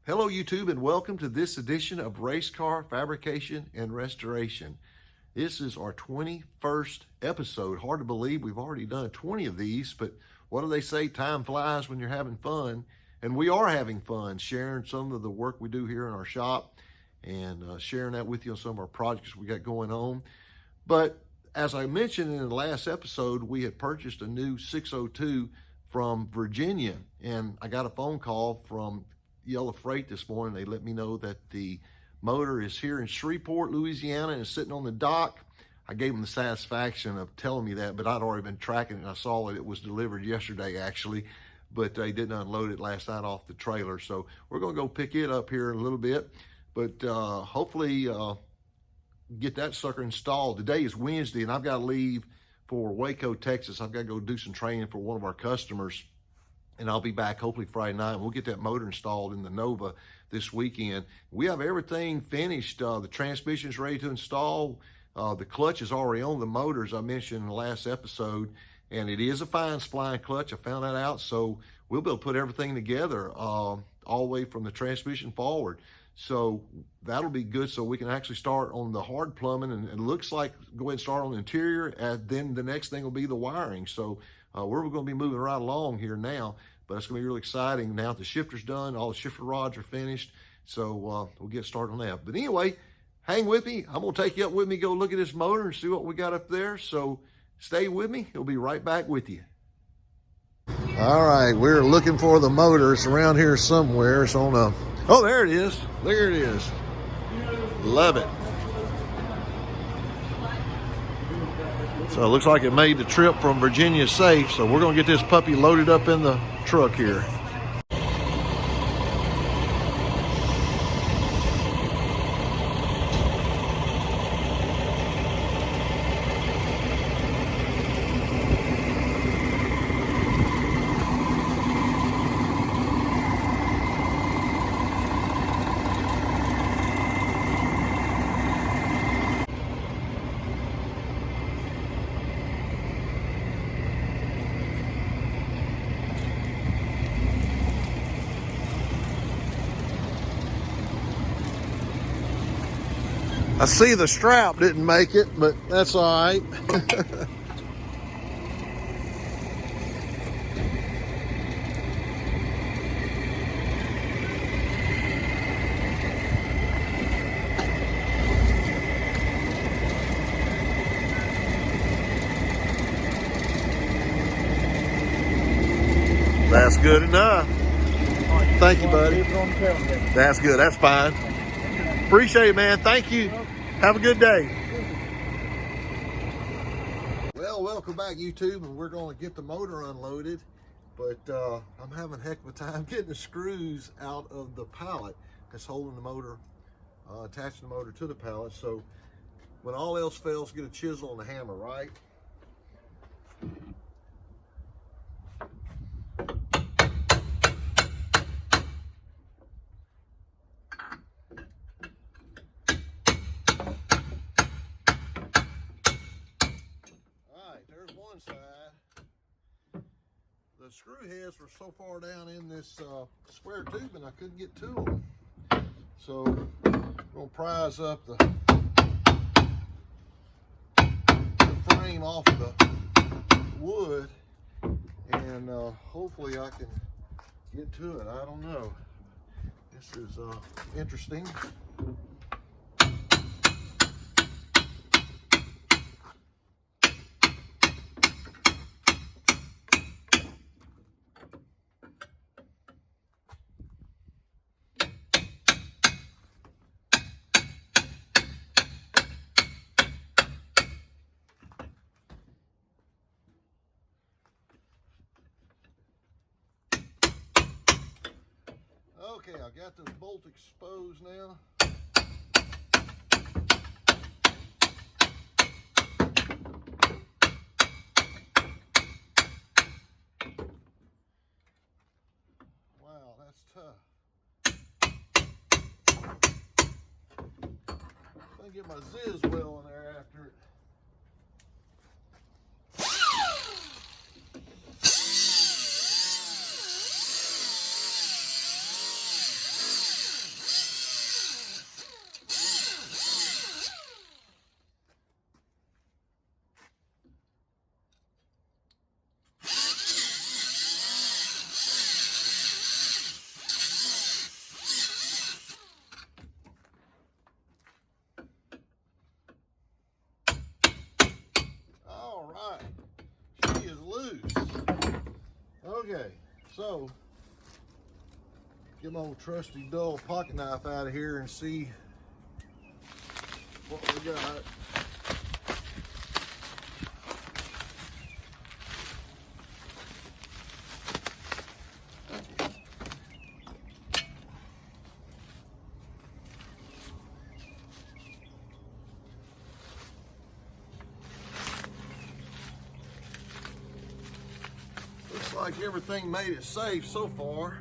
Hello YouTube and welcome to this edition of Race Car Fabrication and Restoration. This is our 21st episode. Hard to believe we've already done 20 of these, but what do they say? Time flies when you're having fun. And we are having fun sharing some of the work we do here in our shop and sharing that with you on some of our projects we got going on. But as I mentioned in the last episode, we had purchased a new 602 from Virginia, and I got a phone call from Yellow Freight this morning. They let me know that the motor is here in Shreveport, Louisiana, and is sitting on the dock. I gave them the satisfaction of telling me that, but I'd already been tracking it, and I saw that it was delivered yesterday, actually, but they didn't unload it last night off the trailer. So we're going to go pick it up here in a little bit, but hopefully get that sucker installed. Today is Wednesday, and I've got to leave for Waco, Texas. I've got to go do some training for one of our customers, and I'll be back hopefully Friday night. We'll get that motor installed in the Nova this weekend. We have everything finished. The transmission is ready to install. The clutch is already on the motor, as I mentioned in the last episode, and it is a fine spline clutch. I found that out, so we'll be able to put everything together all the way from the transmission forward. So that'll be good, so we can actually start on the hard plumbing, and it looks like go ahead and start on the interior, and then the next thing will be the wiring. So we're going to be moving right along here now, but it's going to be really exciting now that the shifter's done. All the shifter rods are finished, so we'll get started on that. But anyway, hang with me. I'm going to take you up with me, go look at this motor and see what we got up there. So stay with me. We'll be right back with you. All right, we're looking for the motor. It's around here somewhere. It's on a... Oh, there it is. There it is. Love it. So it looks like it made the trip from Virginia safe. So we're going to get this puppy loaded up in the truck here. I see the strap didn't make it, but that's all right. That's good enough. Thank you, buddy. That's good. That's fine. Appreciate it, man. Thank you. Have a good day. Well, welcome back, YouTube, and we're going to get the motor unloaded, but I'm having a heck of a time getting the screws out of the pallet that's holding the motor, attaching the motor to the pallet. So when all else fails, get a chisel and a hammer, right? One side. The screw heads were so far down in this square tubing I couldn't get to them. So I'm going to prise up the frame off of the wood, and hopefully I can get to it. I don't know. This is interesting. Okay, I've got this bolt exposed now. Wow, that's tough. I'm gonna get my Ziz well in there after it. So, get my old trusty dull pocket knife out of here and see what we got. Looks like everything made it safe so far.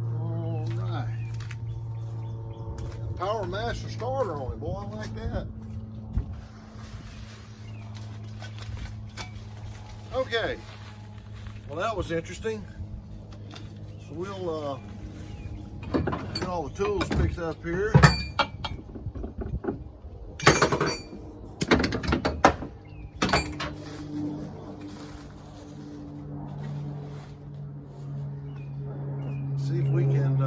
All right. Power Master starter on it, boy, I like that. Okay. Well, that was interesting. So we'll get all the tools picked up here. See if we can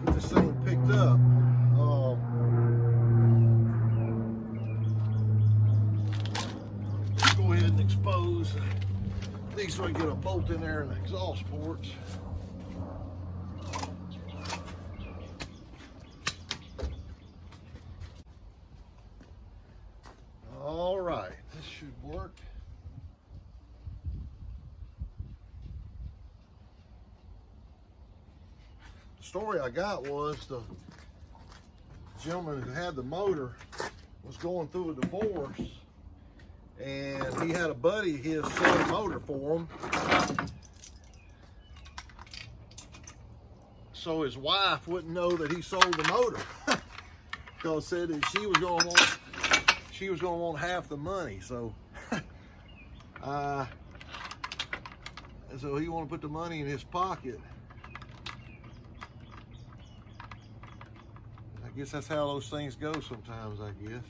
get this thing picked up. Let's go ahead and expose these so we can get a bolt in there and the exhaust ports. All right, this should work. The story I got was the gentleman who had the motor was going through a divorce, and he had a buddy of his sell the motor for him. So his wife wouldn't know that he sold the motor, because said that she was going to want half the money. So, so he wanted to put the money in his pocket. I guess that's how those things go sometimes, I guess.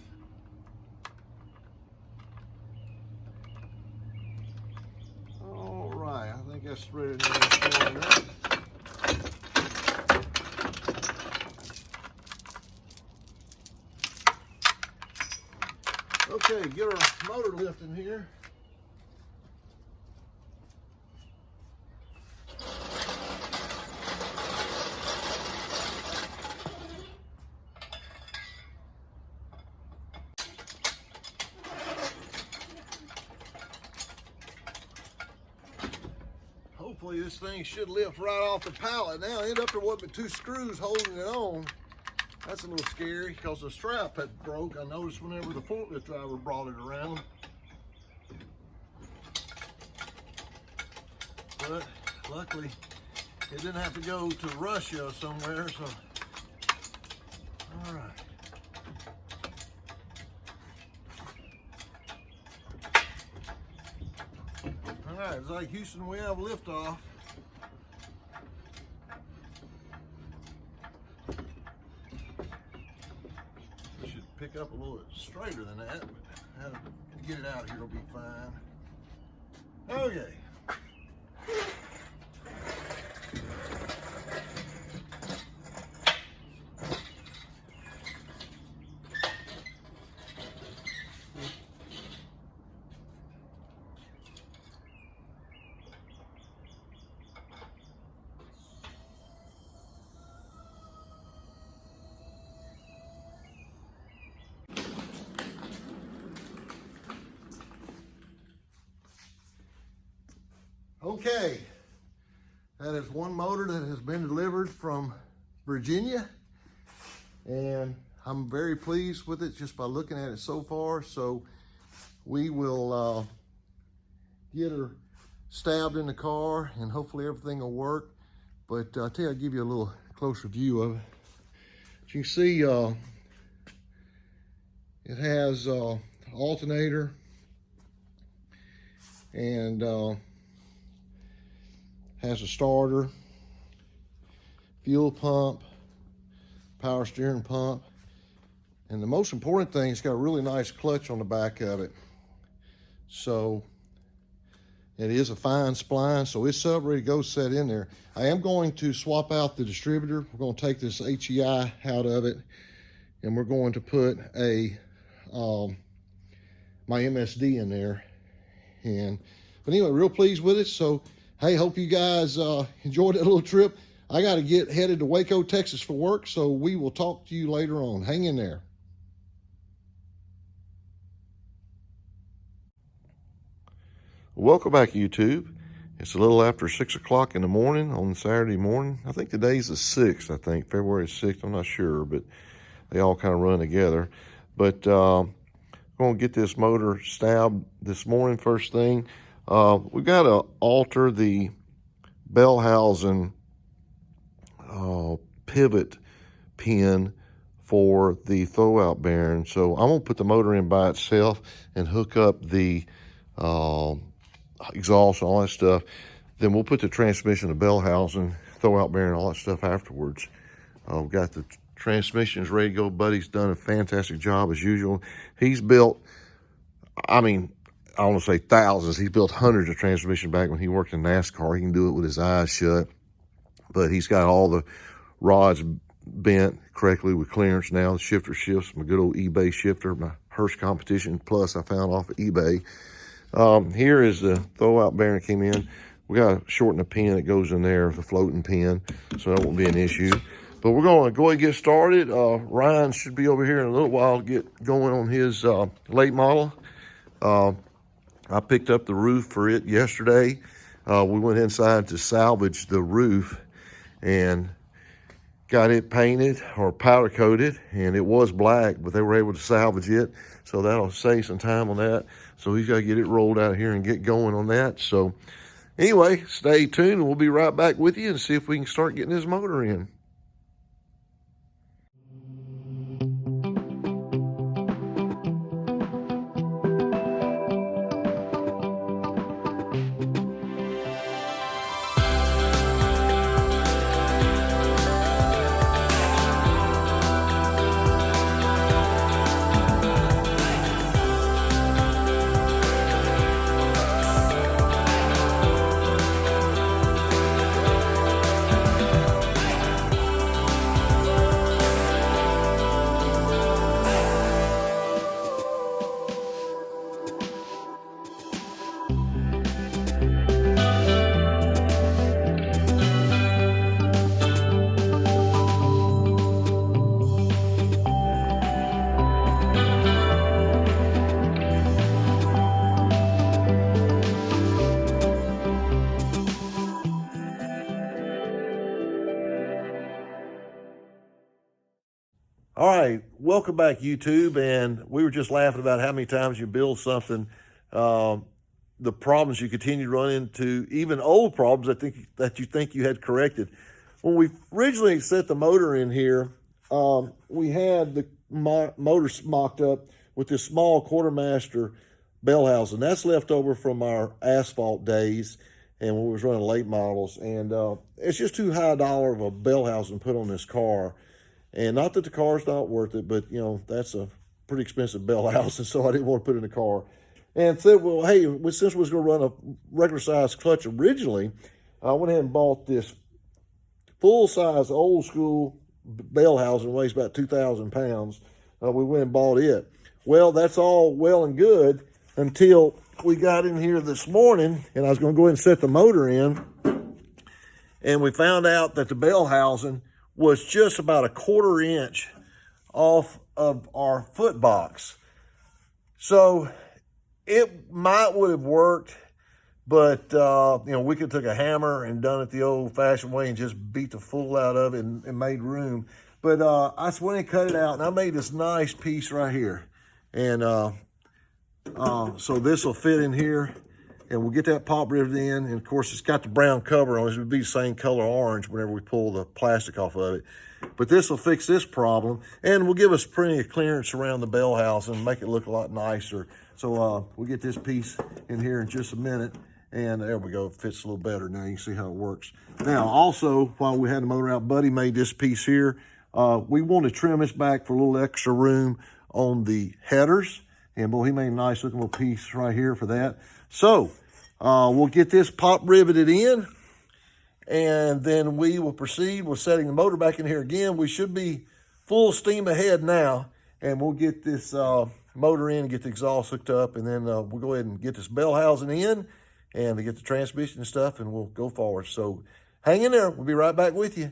All right, I think that's ready to install that. Okay, get our motor lifting here. Hopefully this thing should lift right off the pallet. Now end up there wasn't but 2 screws holding it on. That's a little scary because the strap had broke. I noticed whenever the forklift driver brought it around. But luckily it didn't have to go to Russia somewhere, so all right. All right, it's like Houston, we have liftoff. We should pick up a little bit straighter than that, but to get it out here will be fine. Okay. Okay, that is one motor that has been delivered from Virginia, and I'm very pleased with it just by looking at it so far. So we will get her stabbed in the car, and hopefully everything will work. But I'll give you a little closer view of it. As you can see, it has alternator and has a starter, fuel pump, power steering pump, and the most important thing, it's got a really nice clutch on the back of it. So It is a fine spline, so it's up ready to go set in there. I am going to swap out the distributor. We're going to take this HEI out of it, and we're going to put a my MSD in there. But anyway, real pleased with it. So, hey, hope you guys enjoyed that little trip. I got to get headed to Waco, Texas for work, so we will talk to you later on. Hang in there. Welcome back, YouTube. It's a little after 6 o'clock in the morning on Saturday morning. I think today's the 6th, February 6th. I'm not sure, but they all kind of run together. But going to get this motor stabbed this morning first thing. We've got to alter the bell housing pivot pin for the throwout bearing. So I'm going to put the motor in by itself and hook up the exhaust and all that stuff. Then we'll put the transmission, the bell housing, throwout bearing, all that stuff afterwards. We've got the transmissions ready to go. Buddy's done a fantastic job as usual. He's built, I don't want to say thousands, he's built hundreds of transmissions back when he worked in NASCAR. He can do it with his eyes shut. But he's got all the rods bent correctly with clearance now. The shifter shifts, my good old eBay shifter, my Hurst Competition Plus I found off of eBay. Here is the throwout bearing that came in. We got to shorten the pin that goes in there, the floating pin, so that won't be an issue. But we're going to go ahead and get started. Ryan should be over here in a little while to get going on his late model. I picked up the roof for it yesterday. We went inside to salvage the roof and got it painted or powder coated, and it was black, but they were able to salvage it. So that'll save some time on that. So he's got to get it rolled out here and get going on that. So anyway, stay tuned and we'll be right back with you and see if we can start getting this motor in. All right, welcome back, YouTube. And we were just laughing about how many times you build something, the problems you continue to run into, even old problems that you think you had corrected. When we originally set the motor in here, we had the motor mocked up with this small quartermaster bell housing. That's left over from our asphalt days and when we was running late models. And it's just too high a dollar of a bell housing put on this car. And not that the car's not worth it, but, that's a pretty expensive bell housing, so I didn't want to put it in the car. And said, well, hey, since we was going to run a regular size clutch originally, I went ahead and bought this full-size old school bell housing, weighs about 2,000 pounds. We went and bought it. Well, that's all well and good until we got in here this morning, and I was going to go ahead and set the motor in, and we found out that the bell housing was just about a 1/4 inch off of our foot box. So it would have worked, but we could have took a hammer and done it the old fashioned way and just beat the fool out of it and made room. But I just went and cut it out, and I made this nice piece right here. And so this will fit in here, and we'll get that pop rivet in. And of course, it's got the brown cover on it. It would be the same color orange whenever we pull the plastic off of it. But this will fix this problem, and will give us plenty of clearance around the bell house and make it look a lot nicer. So we'll get this piece in here in just a minute. And there we go, it fits a little better now. You can see how it works. Now, also, while we had the motor out, Buddy made this piece here. We want to trim this back for a little extra room on the headers. And boy, he made a nice looking little piece right here for that. So We'll get this pop riveted in, and then we will proceed with setting the motor back in here again. We should be full steam ahead now, and we'll get this motor in, get the exhaust hooked up, and then we'll go ahead and get this bell housing in and get the transmission and stuff, and we'll go forward. So hang in there. We'll be right back with you.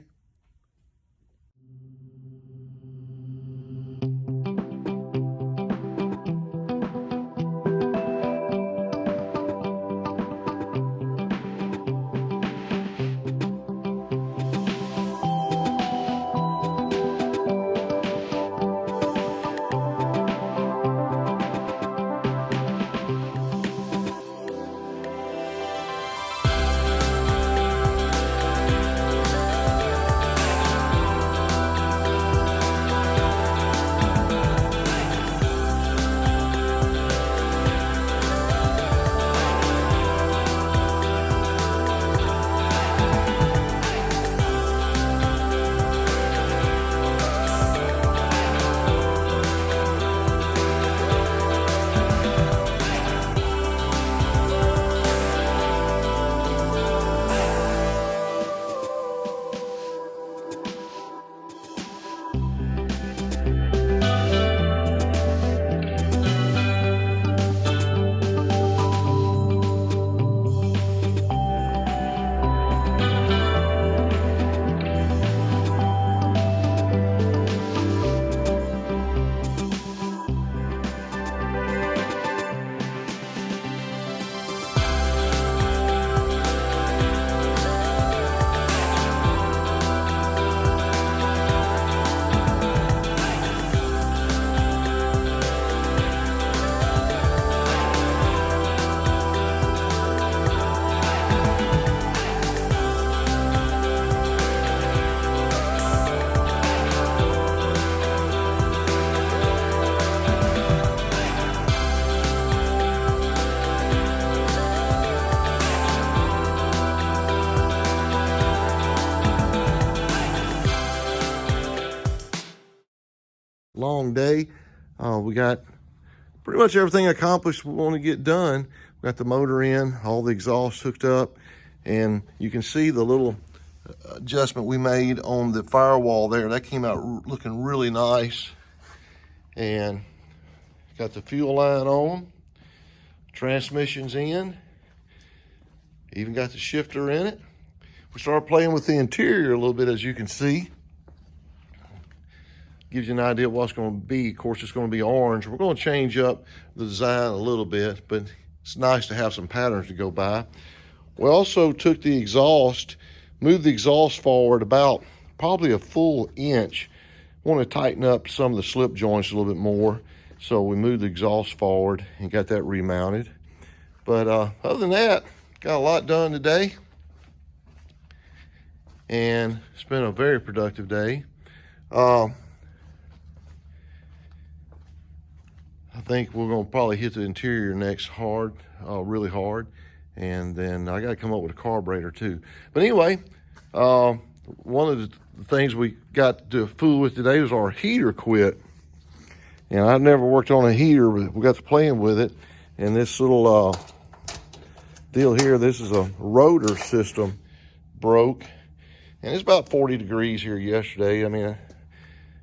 Long day. We got pretty much everything accomplished we want to get done. We got the motor in, all the exhaust hooked up, and you can see the little adjustment we made on the firewall there. That came out looking really nice. And got the fuel line on, transmission's in, even got the shifter in it. We started playing with the interior a little bit, as you can see. Gives you an idea of what's going to be. Of course, it's going to be orange. We're going to change up the design a little bit, but it's nice to have some patterns to go by. We also took the exhaust, moved the exhaust forward about probably a full inch. Want to tighten up some of the slip joints a little bit more. So we moved the exhaust forward and got that remounted. But other than that, got a lot done today. And it's been a very productive day. I think we're going to probably hit the interior next hard, really hard. And then I got to come up with a carburetor too. But anyway, one of the things we got to fool with today was our heater quit. And I've never worked on a heater, but we got to playing with it. And this little deal here, this is a rotor system, broke. And it's about 40 degrees here yesterday. I mean,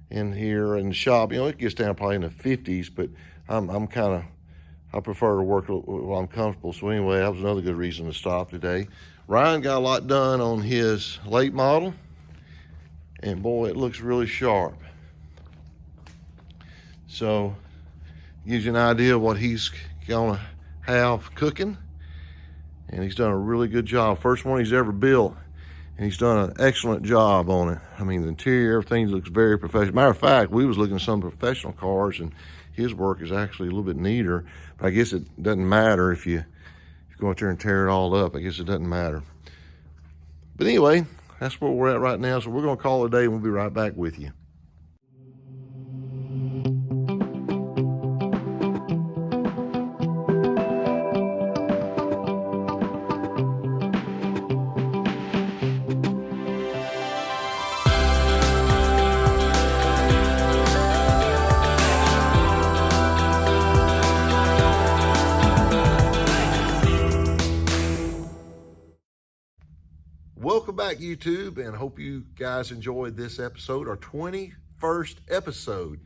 in here in the shop, you know, it gets down probably in the 50s, but I prefer to work while I'm comfortable. So anyway, that was another good reason to stop today. Ryan got a lot done on his late model, and boy, it looks really sharp. So gives you an idea of what he's gonna have cooking, and he's done a really good job. First one he's ever built, and he's done an excellent job on it. I mean, the interior, everything looks very professional. Matter of fact, we was looking at some professional cars, and his work is actually a little bit neater, but I guess it doesn't matter if you go out there and tear it all up. I guess it doesn't matter. But anyway, that's where we're at right now. So we're gonna call it a day, and we'll be right back with you. back, YouTube, and hope you guys enjoyed this episode, our 21st episode.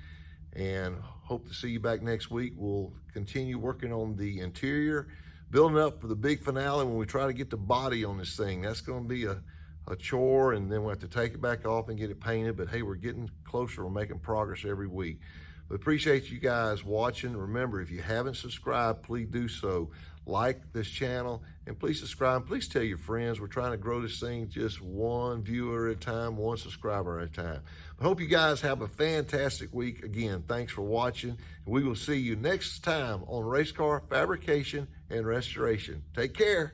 And hope to see you back next week. We'll continue working on the interior, building up for the big finale when we try to get the body on this thing. That's going to be a chore, and then we'll have to take it back off and get it painted. But hey, we're getting closer. We're making progress every week. But appreciate you guys watching. Remember, if you haven't subscribed, please do so. Like this channel, and please subscribe. Please tell your friends. We're trying to grow this thing just one viewer at a time, one subscriber at a time. I hope you guys have a fantastic week. Again, thanks for watching. And we will see you next time on Race Car Fabrication and Restoration. Take care.